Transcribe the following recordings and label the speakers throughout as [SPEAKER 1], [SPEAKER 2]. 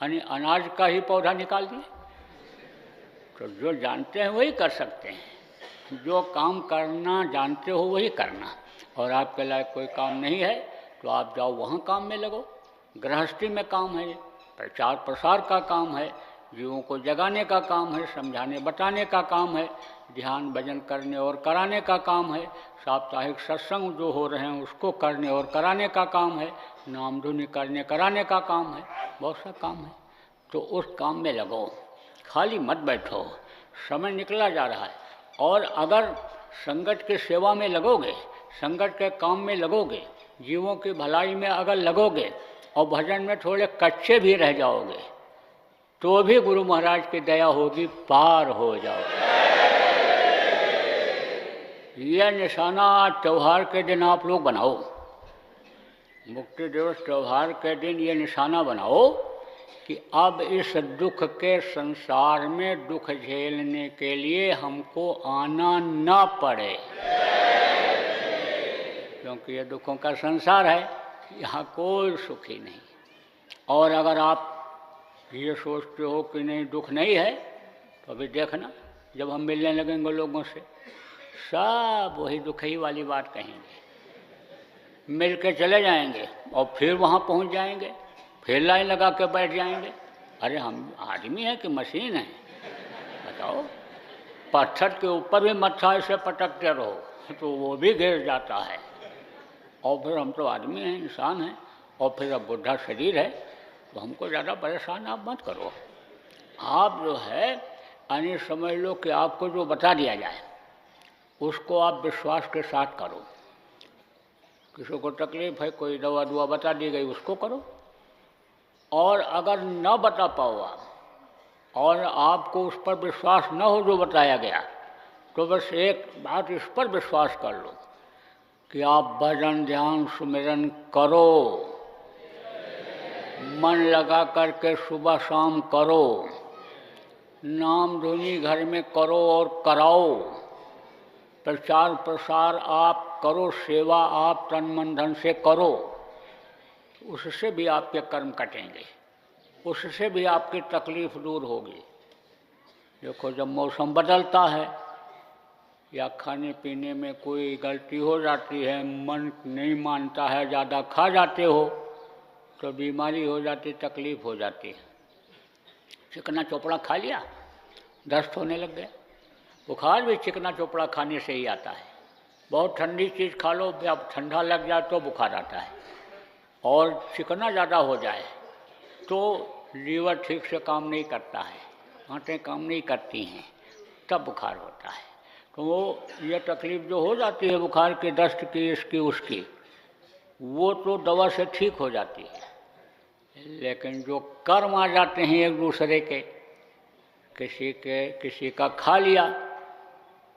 [SPEAKER 1] यानी अनाज का ही पौधा निकाल दिए। तो जो जानते हैं वही कर सकते हैं, जो काम करना जानते हो वही करना। और आपके लायक कोई काम नहीं है तो आप जाओ वहाँ काम में लगो। गृहस्थी में काम है, प्रचार प्रसार का काम है, जीवों को जगाने का काम है, समझाने बताने का काम है, ध्यान भजन करने और कराने का काम है, साप्ताहिक सत्संग जो हो रहे हैं उसको करने और कराने का काम है, नाम धुनी करने कराने का काम है, बहुत सा काम है। तो उस काम में लगो, खाली मत बैठो, समय निकला जा रहा है। और अगर संगत की सेवा में लगोगे, संगत के काम में लगोगे, जीवों की भलाई में अगर लगोगे और भजन में थोड़े कच्चे भी रह जाओगे तो भी गुरु महाराज की दया होगी, पार हो जाओगे। यह निशाना त्यौहार के दिन आप लोग बनाओ, मुक्ति दिवस त्यौहार के दिन ये निशाना बनाओ कि अब इस दुख के संसार में दुख झेलने के लिए हमको आना न पड़े, क्योंकि ये दुखों का संसार है, यहाँ कोई सुखी नहीं। और अगर आप ये सोचते हो कि नहीं दुख नहीं है, तो अभी देखना जब हम मिलने लगेंगे लोगों से, सब वही दुख ही वाली बात कहेंगे, मिल के चले जाएंगे और फिर वहाँ पहुँच जाएंगे, फिर लाइन लगा के बैठ जाएंगे। अरे हम आदमी हैं कि मशीन है? बताओ, पत्थर के ऊपर भी मत्था से पटकते रहो तो वो भी गिर जाता है। और फिर हम तो आदमी हैं, इंसान हैं, और फिर अब बुढ़ा शरीर है, तो हमको ज़्यादा परेशान आप मत करो। आप जो है यानी समझ लो कि आपको जो बता दिया जाए उसको आप विश्वास के साथ करो। किसी को तकलीफ है, कोई दवा दुआ बता दी गई उसको करो। और अगर न बता पाओ आप और आपको उस पर विश्वास न हो जो बताया गया, तो बस एक बात इस पर विश्वास कर लो कि आप भजन ध्यान सुमिरन करो, मन लगा करके सुबह शाम करो, नाम धुनी घर में करो और कराओ, प्रचार प्रसार आप करो, सेवा आप तन मन धन से करो, उससे भी आपके कर्म कटेंगे, उससे भी आपकी तकलीफ दूर होगी। देखो, जब मौसम बदलता है या खाने पीने में कोई गलती हो जाती है, मन नहीं मानता है, ज़्यादा खा जाते हो तो बीमारी हो जाती, तकलीफ हो जाती है। चिकना चोपड़ा खा लिया, दस्त होने लग गया। बुखार भी चिकना चोपड़ा खाने से ही आता है। बहुत ठंडी चीज़ खा लो, जब ठंडा लग जाए तो बुखार आता है। और चिकना ज़्यादा हो जाए तो लीवर ठीक से काम नहीं करता है, आंतें काम नहीं करती हैं, तब बुखार होता है। तो वो ये तकलीफ जो हो जाती है बुखार के, दस्त की, इसकी उसकी, वो तो दवा से ठीक हो जाती है। लेकिन जो कर्म आ जाते हैं एक दूसरे के, किसी का खा लिया,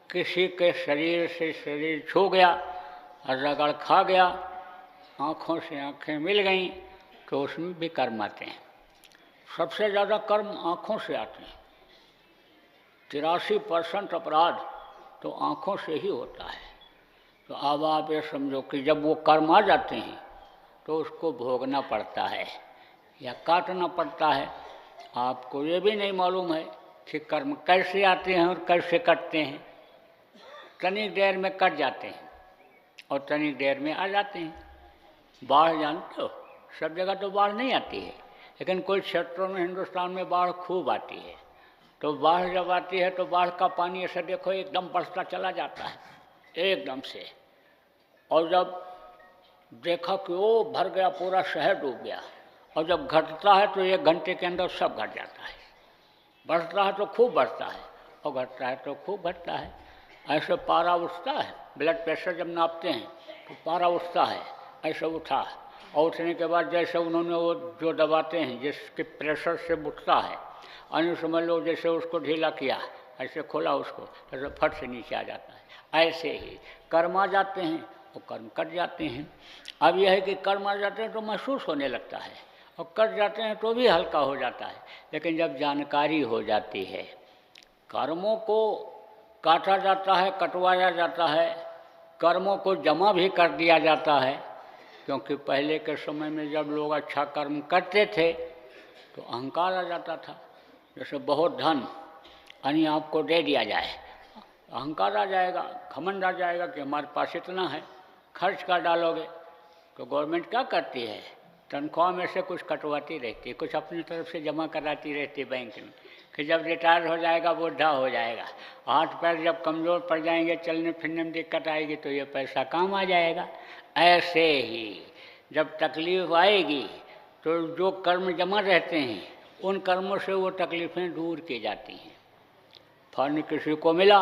[SPEAKER 1] किसी के शरीर से शरीर छू गया, रगड़ खा गया, आँखों से आँखें मिल गईं, तो उसमें भी कर्म आते हैं। सबसे ज़्यादा कर्म आँखों से आते हैं। 83% अपराध तो आँखों से ही होता है। तो अब आप ये समझो कि जब वो कर्म आ जाते हैं तो उसको भोगना पड़ता है या काटना पड़ता है। आपको ये भी नहीं मालूम है कि कर्म कैसे आते हैं और कैसे कटते हैं। तनिक देर में कट जाते हैं और तनिक देर में आ जाते हैं। बाढ़ जानते हो, सब जगह तो बाढ़ नहीं आती है, लेकिन कुछ क्षेत्रों में हिंदुस्तान में बाढ़ खूब आती है। तो बाढ़ जब आती है तो बाढ़ का पानी ऐसे देखो एकदम बरसता चला जाता है एकदम से, और जब देखा कि वो भर गया, पूरा शहर डूब गया, और जब घटता है तो 1 घंटे के अंदर सब घट जाता है। बढ़ता है तो खूब बढ़ता है और घटता है तो खूब घटता है। ऐसे पारा उठता है, ब्लड प्रेशर जब नापते हैं तो पारा उठता है, ऐसे उठा, और उठने के बाद जैसे उन्होंने वो जो दबाते हैं जिसके प्रेशर से उठता है, अन्य समझ लो जैसे उसको ढीला किया, ऐसे खोला उसको, तो फट से नीचे आ जाता है। ऐसे ही कर्म आ जाते हैं और कर्म कट जाते हैं। अब यह है कि कर्म आ जाते हैं तो महसूस होने लगता है, और कट जाते हैं तो भी हल्का हो जाता है। लेकिन जब जानकारी हो जाती है, कर्मों को काटा जाता है, कटवाया जाता है, कर्मों को जमा भी कर दिया जाता है। क्योंकि पहले के समय में जब लोग अच्छा कर्म करते थे तो अहंकार आ जाता था। जैसे बहुत धन यानी आपको दे दिया जाए, अहंकार आ जाएगा, घमंड आ जाएगा कि हमारे पास इतना है, खर्च कर डालोगे। तो गवर्नमेंट क्या करती है, तनख्वाह में से कुछ कटवाती रहती है, कुछ अपनी तरफ से जमा कराती रहती है बैंक में, कि जब रिटायर हो जाएगा, बूढ़ा हो जाएगा, हाथ पैर जब कमज़ोर पड़ जाएंगे, चलने फिरने में दिक्कत आएगी, तो ये पैसा काम आ जाएगा। ऐसे ही जब तकलीफ आएगी तो जो कर्म जमा रहते हैं उन कर्मों से वो तकलीफ़ें दूर की जाती हैं। फल किसी को मिला